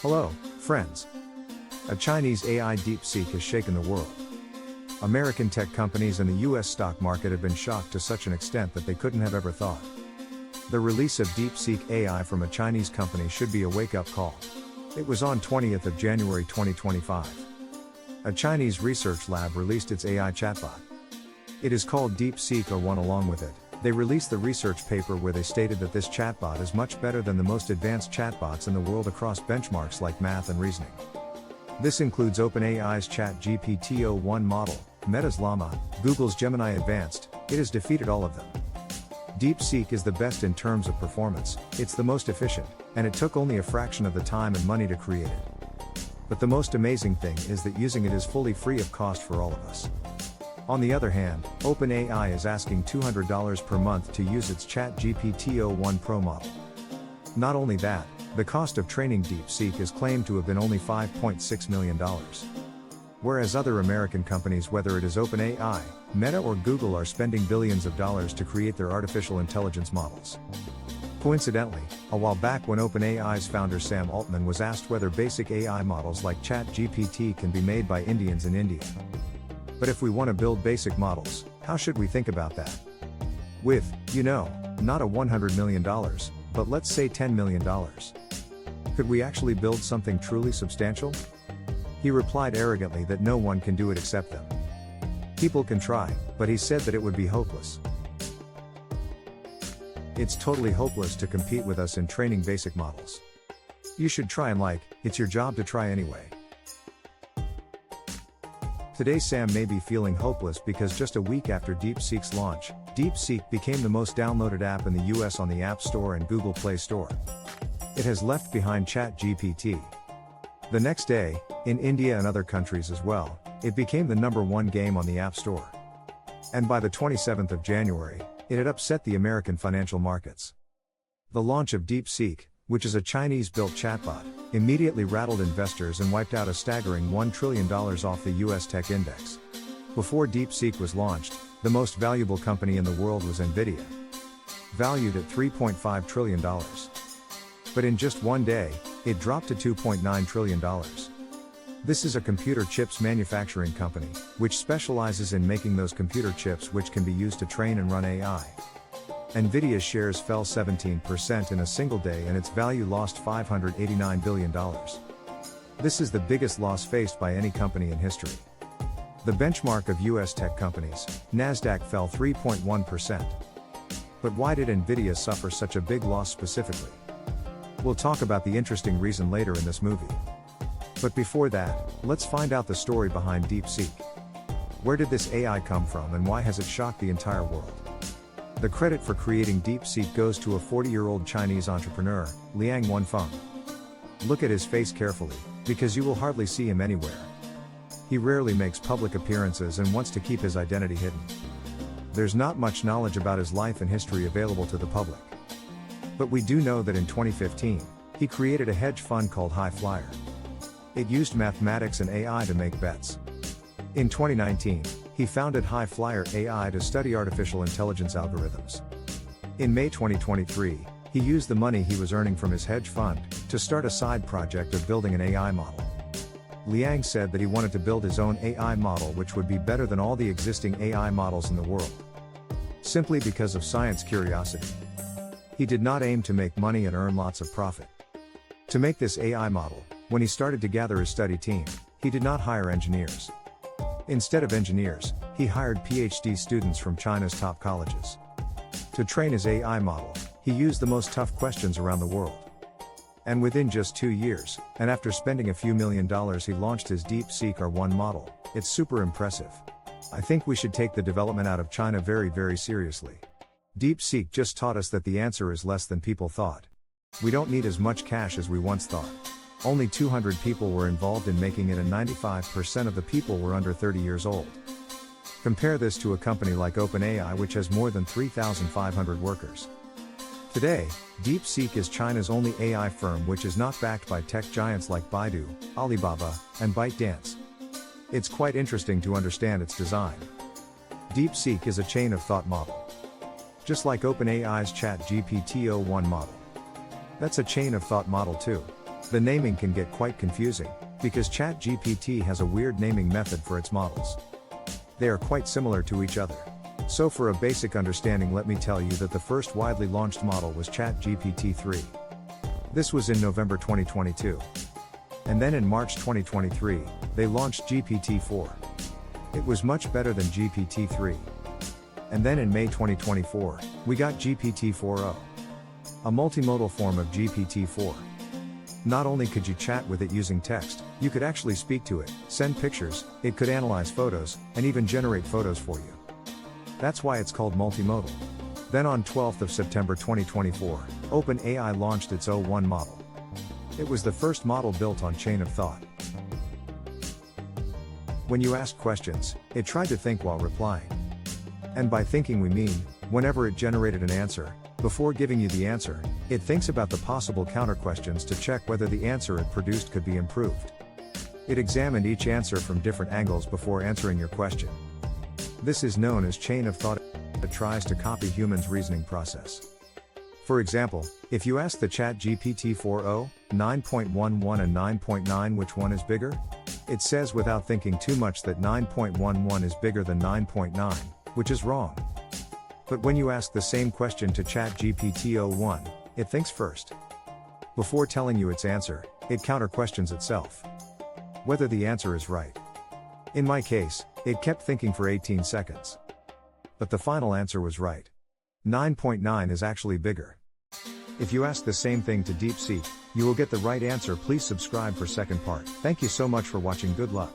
Hello, friends. A Chinese AI DeepSeek has shaken the world. American tech companies and the US stock market have been shocked to such an extent that they couldn't have ever thought. The release of DeepSeek AI from a Chinese company should be a wake-up call. It was on 20th of January 2025. A Chinese research lab released its AI chatbot. It is called DeepSeek or one along with it. They released the research paper where they stated that this chatbot is much better than the most advanced chatbots in the world across benchmarks like math and reasoning. This includes OpenAI's ChatGPT-o1 model, Meta's Llama, Google's Gemini Advanced. It has defeated all of them. DeepSeek is the best in terms of performance, it's the most efficient, and it took only a fraction of the time and money to create it. But the most amazing thing is that using it is fully free of cost for all of us. On the other hand, OpenAI is asking $200 per month to use its ChatGPT-o1 Pro model. Not only that, the cost of training DeepSeek is claimed to have been only $5.6 million. Whereas other American companies, whether it is OpenAI, Meta or Google, are spending billions of dollars to create their artificial intelligence models. Coincidentally, a while back when OpenAI's founder Sam Altman was asked whether basic AI models like ChatGPT can be made by Indians in India. But if we want to build basic models, how should we think about that? With, not a $100 million, but let's say $10 million. Could we actually build something truly substantial? He replied arrogantly that no one can do it except them. People can try, but he said that it would be hopeless. It's totally hopeless to compete with us in training basic models. You should try, and it's your job to try anyway. Today Sam may be feeling hopeless because just a week after DeepSeek's launch, DeepSeek became the most downloaded app in the US on the App Store and Google Play Store. It has left behind ChatGPT. The next day, in India and other countries as well, it became the #1 game on the App Store. And by the 27th of January, it had upset the American financial markets. The launch of DeepSeek, which is a Chinese-built chatbot, immediately rattled investors and wiped out a staggering $1 trillion off the US tech index. Before DeepSeek was launched, the most valuable company in the world was Nvidia, valued at $3.5 trillion. But in just one day, it dropped to $2.9 trillion. This is a computer chips manufacturing company, which specializes in making those computer chips which can be used to train and run AI. Nvidia's shares fell 17% in a single day and its value lost $589 billion. This is the biggest loss faced by any company in history. The benchmark of US tech companies, Nasdaq, fell 3.1%. But why did Nvidia suffer such a big loss specifically? We'll talk about the interesting reason later in this movie. But before that, let's find out the story behind DeepSeek. Where did this AI come from and why has it shocked the entire world? The credit for creating DeepSeek goes to a 40-year-old Chinese entrepreneur, Liang Wenfeng. Look at his face carefully, because you will hardly see him anywhere. He rarely makes public appearances and wants to keep his identity hidden. There's not much knowledge about his life and history available to the public. But we do know that in 2015, he created a hedge fund called High Flyer. It used mathematics and AI to make bets. In 2019, he founded High Flyer AI to study artificial intelligence algorithms. In May 2023, he used the money he was earning from his hedge fund to start a side project of building an AI model. Liang said that he wanted to build his own AI model which would be better than all the existing AI models in the world. Simply because of science curiosity. He did not aim to make money and earn lots of profit. To make this AI model, when he started to gather his study team, he did not hire engineers. Instead of engineers, he hired PhD students from China's top colleges. To train his AI model, he used the most tough questions around the world. And within just 2 years, and after spending a few $1 million, he launched his DeepSeek R1 model. It's super impressive. I think we should take the development out of China very, very seriously. DeepSeek just taught us that the answer is less than people thought. We don't need as much cash as we once thought. Only 200 people were involved in making it and 95% of the people were under 30 years old. Compare this to a company like OpenAI which has more than 3,500 workers. Today, DeepSeek is China's only AI firm which is not backed by tech giants like Baidu, Alibaba, and ByteDance. It's quite interesting to understand its design. DeepSeek is a chain of thought model. Just like OpenAI's ChatGPT-o1 model. That's a chain of thought model too. The naming can get quite confusing, because ChatGPT has a weird naming method for its models. They are quite similar to each other. So for a basic understanding, let me tell you that the first widely launched model was ChatGPT 3. This was in November 2022. And then in March 2023, they launched GPT-4. It was much better than GPT-3. And then in May 2024, we got GPT-4o, a multimodal form of GPT-4. Not only could you chat with it using text, you could actually speak to it, send pictures, it could analyze photos, and even generate photos for you. That's why it's called multimodal. Then on 12th of September 2024, OpenAI launched its o1 model. It was the first model built on chain of thought. When you asked questions, it tried to think while replying. And by thinking we mean, whenever it generated an answer, before giving you the answer, it thinks about the possible counter-questions to check whether the answer it produced could be improved. It examined each answer from different angles before answering your question. This is known as chain of thought. It tries to copy humans' reasoning process. For example, if you ask the ChatGPT-4o, 9.11 and 9.9 which one is bigger? It says without thinking too much that 9.11 is bigger than 9.9, which is wrong. But when you ask the same question to ChatGPT-o1, it thinks first. Before telling you its answer, it counter-questions itself. Whether the answer is right. In my case, it kept thinking for 18 seconds. But the final answer was right. 9.9 is actually bigger. If you ask the same thing to DeepSeek, you will get the right answer. Please subscribe for second part. Thank you so much for watching. Good luck.